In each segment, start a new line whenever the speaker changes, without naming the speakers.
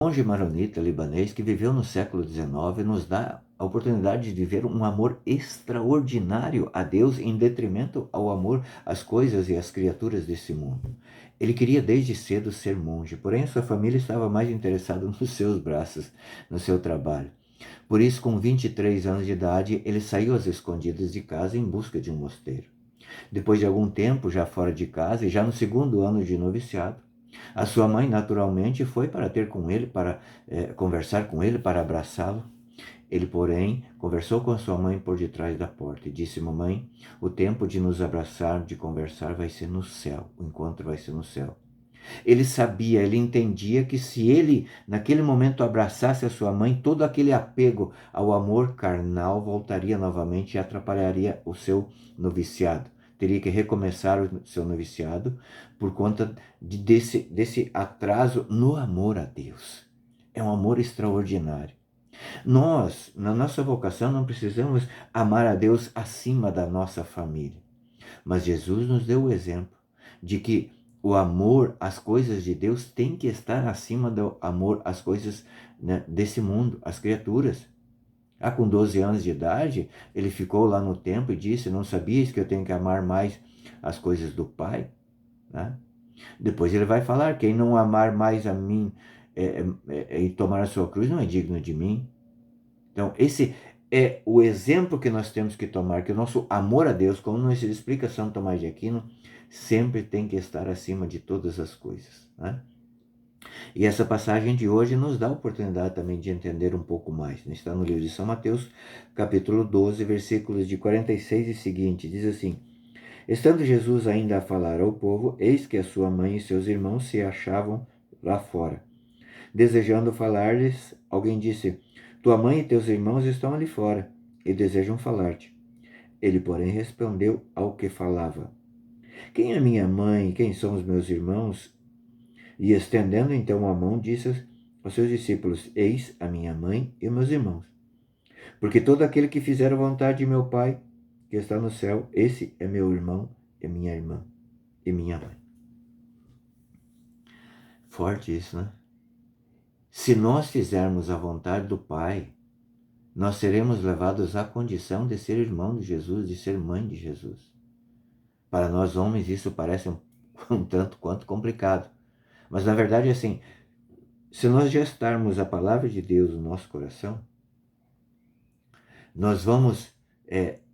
Monge maronita libanês que viveu no século XIX nos dá a oportunidade de viver um amor extraordinário a Deus em detrimento ao amor às coisas e às criaturas desse mundo. Ele queria desde cedo ser monge, porém sua família estava mais interessada nos seus braços, no seu trabalho. Por isso, com 23 anos de idade, ele saiu às escondidas de casa em busca de um mosteiro. Depois de algum tempo, já fora de casa e já no segundo ano de noviciado, a sua mãe naturalmente foi para ter com ele, para conversar com ele, para abraçá-lo. Ele, porém, conversou com a sua mãe por detrás da porta e disse: mamãe, o tempo de nos abraçar, de conversar vai ser no céu, o encontro vai ser no céu. Ele sabia, ele entendia que se ele, naquele momento, abraçasse a sua mãe, todo aquele apego ao amor carnal voltaria novamente e atrapalharia o seu noviciado. Teria que recomeçar o seu noviciado por conta desse atraso no amor a Deus. É um amor extraordinário. Nós, na nossa vocação, não precisamos amar a Deus acima da nossa família. Mas Jesus nos deu o exemplo de que o amor às coisas de Deus tem que estar acima do amor às coisas, né, desse mundo, às criaturas. Com 12 anos de idade, ele ficou lá no templo e disse: não sabias que eu tenho que amar mais as coisas do Pai? Né? Depois ele vai falar: quem não amar mais a mim e tomar a sua cruz não é digno de mim. Então, esse é o exemplo que nós temos que tomar, que o nosso amor a Deus, como nos explica São Tomás de Aquino, sempre tem que estar acima de todas as coisas. Né? E essa passagem de hoje nos dá a oportunidade também de entender um pouco mais. Está no livro de São Mateus, capítulo 12, versículos de 46 e seguinte, diz assim: estando Jesus ainda a falar ao povo, eis que a sua mãe e seus irmãos se achavam lá fora. Desejando falar-lhes, alguém disse: tua mãe e teus irmãos estão ali fora e desejam falar-te. Ele, porém, respondeu ao que falava: quem é minha mãe e quem são os meus irmãos? E estendendo então a mão, disse aos seus discípulos: eis a minha mãe e meus irmãos. Porque todo aquele que fizer a vontade de meu Pai, que está no céu, esse é meu irmão e minha irmã e minha mãe. Forte isso, né? Se nós fizermos a vontade do Pai, nós seremos levados à condição de ser irmão de Jesus, de ser mãe de Jesus. Para nós homens isso parece um tanto quanto complicado. Mas na verdade é assim, se nós gestarmos a palavra de Deus no nosso coração, nós vamos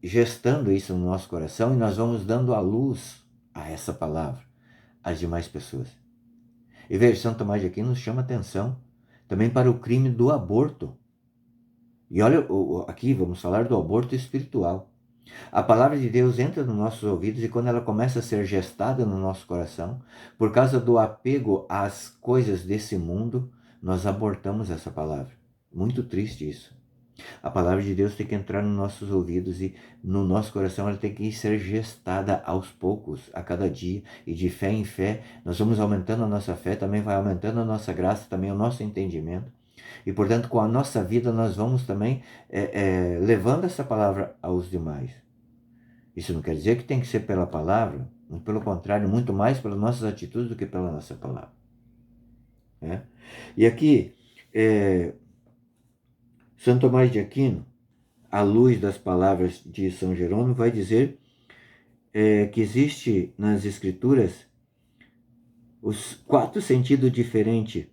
gestando isso no nosso coração e nós vamos dando a luz a essa palavra às demais pessoas. E veja, São Tomás de Aquino nos chama atenção também para o crime do aborto. E olha, aqui vamos falar do aborto espiritual. A palavra de Deus entra nos nossos ouvidos e quando ela começa a ser gestada no nosso coração, por causa do apego às coisas desse mundo, nós abortamos essa palavra. Muito triste isso. A palavra de Deus tem que entrar nos nossos ouvidos e no nosso coração ela tem que ser gestada aos poucos, a cada dia, e de fé em fé. Nós vamos aumentando a nossa fé, também vai aumentando a nossa graça, também o nosso entendimento. E, portanto, com a nossa vida nós vamos também levando essa palavra aos demais. Isso não quer dizer que tem que ser pela palavra, muito pelo contrário, muito mais pelas nossas atitudes do que pela nossa palavra. E aqui, São Tomás de Aquino, à luz das palavras de São Jerônimo, vai dizer que existe nas Escrituras os 4 sentidos diferentes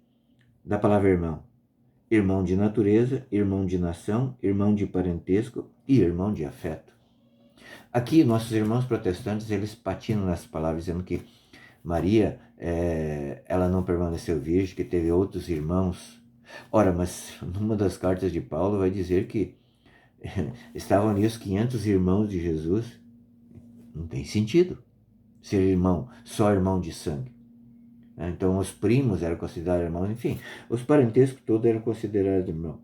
da palavra irmão. Irmão de natureza, irmão de nação, irmão de parentesco e irmão de afeto. Aqui, nossos irmãos protestantes, eles patinam nessas palavras, dizendo que Maria, ela não permaneceu virgem, que teve outros irmãos. Ora, mas numa das cartas de Paulo vai dizer que estavam ali os 500 irmãos de Jesus. Não tem sentido ser irmão, só irmão de sangue. Então os primos eram considerados irmãos, enfim, os parentescos todos eram considerados irmãos.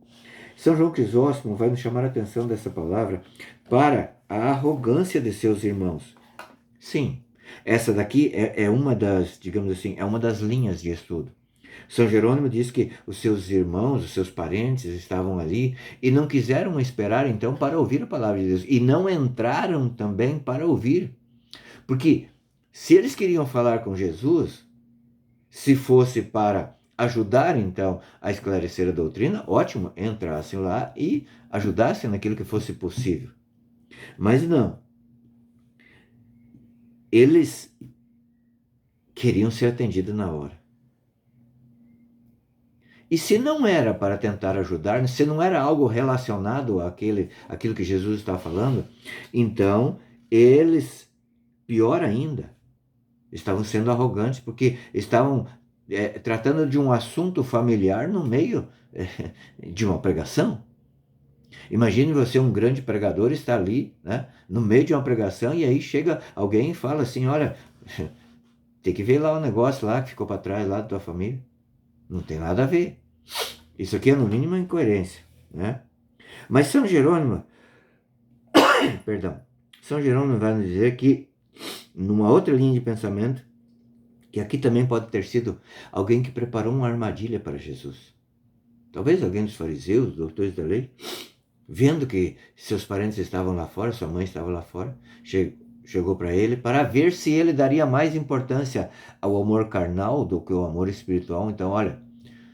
São João Crisóstomo vai nos chamar a atenção dessa palavra para a arrogância de seus irmãos. Sim, essa daqui é uma das, digamos assim, é uma das linhas de estudo. São Jerônimo diz que os seus irmãos, os seus parentes estavam ali e não quiseram esperar então para ouvir a palavra de Deus e não entraram também para ouvir. Porque se eles queriam falar com Jesus, se fosse para ajudar então a esclarecer a doutrina, ótimo, entrassem lá e ajudassem naquilo que fosse possível. Mas não, eles queriam ser atendidos na hora. E se não era para tentar ajudar, se não era algo relacionado àquilo que Jesus estava falando, então eles, pior ainda, estavam sendo arrogantes, porque estavam tratando de um assunto familiar no meio de uma pregação. Imagine você, um grande pregador, está ali, né, no meio de uma pregação, e aí chega alguém e fala assim: olha, tem que ver lá o negócio lá que ficou para trás lá da tua família. Não tem nada a ver. Isso aqui é no mínimo uma incoerência, né? Mas São Jerônimo, perdão, São Jerônimo vai nos dizer que, numa outra linha de pensamento, que aqui também pode ter sido alguém que preparou uma armadilha para Jesus. Talvez alguém dos fariseus, doutores da lei, vendo que seus parentes estavam lá fora, sua mãe estava lá fora, chegou para ele para ver se ele daria mais importância ao amor carnal do que ao amor espiritual. Então, olha,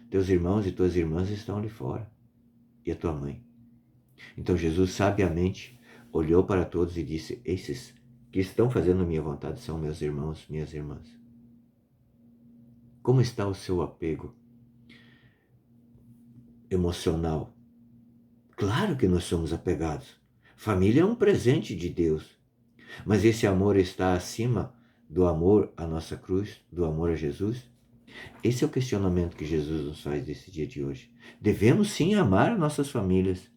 teus irmãos e tuas irmãs estão ali fora, e a tua mãe. Então Jesus sabiamente olhou para todos e disse: esses que estão fazendo a minha vontade são meus irmãos, minhas irmãs. Como está o seu apego emocional? Claro que nós somos apegados. Família é um presente de Deus. Mas esse amor está acima do amor à nossa cruz, do amor a Jesus? Esse é o questionamento que Jesus nos faz nesse dia de hoje. Devemos sim amar nossas famílias,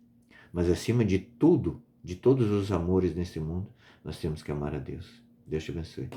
mas acima de tudo, de todos os amores nesse mundo, nós temos que amar a Deus. Deus te abençoe.